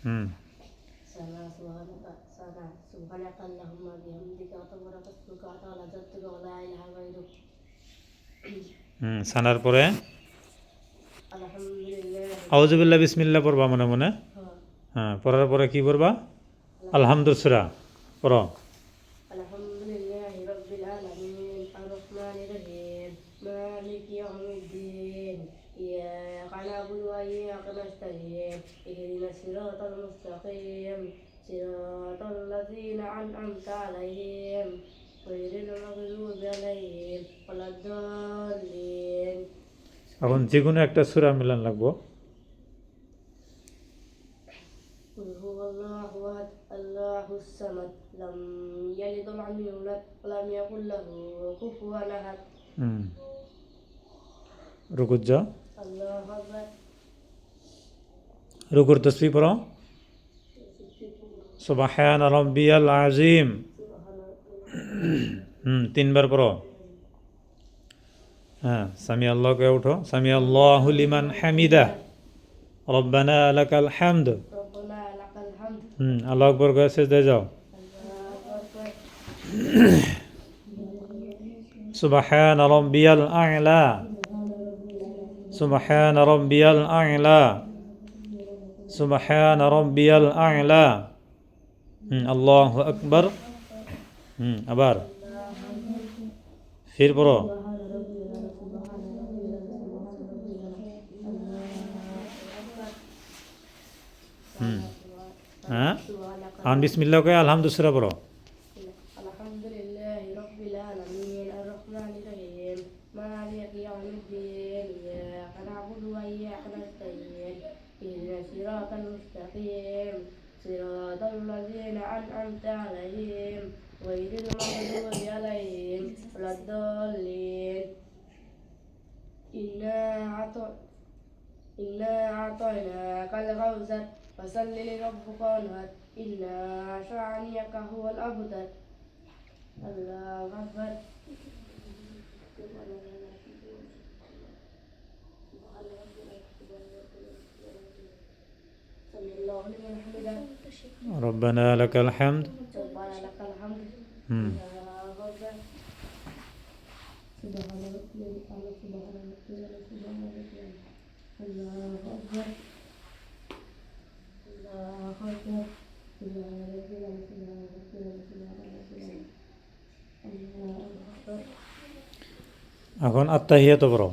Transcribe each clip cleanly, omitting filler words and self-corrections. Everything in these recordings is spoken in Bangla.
হুম সানা সুবহানাকা সানা সুবহানাকা আল্লাহুম্মা বিহামদিকা ওয়া তাবারাকা ইসমুকা ওয়া তাআলা জাদ্দুকা ওয়া লা ইলাহা গায়রুক। সানার পরে আলহামদুলিল্লাহ। আউযুবিল্লাহ বিসমিল্লাহ পড়বা মনে মনে। হ্যাঁ, পড়ার পরে কি পড়বা? আলহামদুলিল্লাহ সূরা পড়ো। আলহামদুলিল্লাহি রাব্বিল আলামিন আর রহমানির রহিম মালিকি ইয়াউমিদ্দিন ইয়্যাকা না'বুদু ওয়া ইয়্যাকা নাস্তাঈন ইহদিনাস সিরাতাল মুস্তাকিম সিরাতাল লাযীনা আন'আমতা আলাইহিম গায়রিল মাগযুবি আলাইহিম ওয়ালাদ-দাল্লিন। এখন যে কোনো একটা সূরা মিলান লাগবো। قل هو الله أحد الله الصمد لم يلد ولم يولد ولم يكن له كفوا أحد. রুকুত যাও। الله أكبر. রুকুর তাসবিহ পড়ো। সুবহান রাব্বিয়াল আযীম। তিনবার পড়ো। হ্যাঁ, সামি আল্লাহ কে উঠো। সামি আল্লাহু লিমান হামিদা রব্বানা লাকাল হামদ। ربنا لك الحمد. আল্লাহু আকবার কে সিজদায় যাও। الله أكبر. সুবহান রাব্বিয়াল আ'লা। সুবহান রাব্বিয়াল আ'লা। সুবহান রাব্বিয়াল আ'লা। আল্লাহু আকবার। আবার ফির পড়ো। হ্যাঁ, আন বিসমিল্লাহ কে আলহামদুলিল্লাহ পড়ো। আলহামদুলিল্লাহি রাব্বিল আলামিন আর রহমানির রহিম মালিকি ইয়াউমিদ্দিন ইয়্যাকা না'বুদু ওয়া ইয়্যাকা নাস্তাঈন ইহদিনাস সিরাতাল মুস্তাকিম সিরাতাল লাযীনা আন'আমতা আলাইহিম গায়রিল মাগযুবি আলাইহিম ওয়ালাদ-দাল্লিন। ইন্না আ'তাইনাকাল কাউসার ফাসাল্লি লিরাব্বিকা ওয়ানহার ইন্না শানি'য়াকা হুয়াল আবতার. আল্লাহু আকবার. সামিআল্লাহু লিমান হামিদা. রব্বানা লাকাল হামদ। রব্বানা লাকাল হামদ. আল্লাহু আকবার. সুবহান রাব্বিয়াল আ'লা সুবহান রাব্বিয়াল আ'লা সুবহান রাব্বিয়াল আ'লা. আল্লাহু আকবার. আল্লাহু আকবার. সুবহান রাব্বিয়াল আ'লা সুবহান রাব্বিয়াল আ'লা সুবহান রাব্বিয়াল আ'লা. আল্লাহু আকবার. এখন আত্তাহিয়াত পড়ো।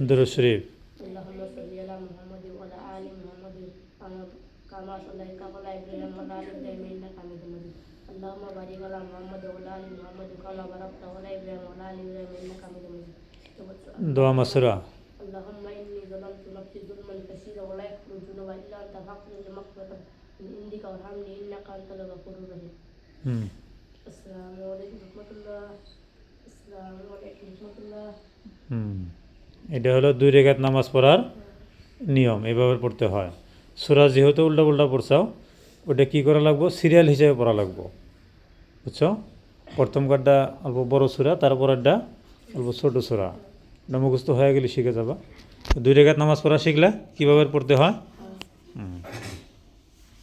দুরূদ শরীফ। اللهم صل على محمد وعلى آل محمد كما صليت على إبراهيم وعلى آل إبراهيم إنك حميد مجيد. اللهم بارك على محمد وعلى آل محمد كما باركت على إبراهيم وعلى آل إبراهيم إنك حميد مجيد. দোয়া মাসুরা। اللهم إني ظلمت نفسي ظلما كثيرا ولا يغفر الذنوب إلا أنت فاغفر لي مغفرة من عندك وارحمني إنك أنت الغفور الرحيم. السلام عليكم ورحمة الله. السلام عليكم ورحمة الله. এটা হলো 2 রাকাত নামাজ পড়ার নিয়ম, এভাবে পড়তে হয়। সূরা যেহেতু উল্টা উল্টা পড়ছাও, ওটা কি করা লাগবো? সিরিয়াল হিসেবে পড়া লাগবো, বুঝছো? প্রথম কারটা অল্প বড় সূরা, তারপরেরটা অল্প ছোট সূরা। এটা মুখস্থ হয়ে গেলে শিখে যাবা। 2 রাকাত নামাজ পড়া শিখলে কীভাবে পড়তে হয়।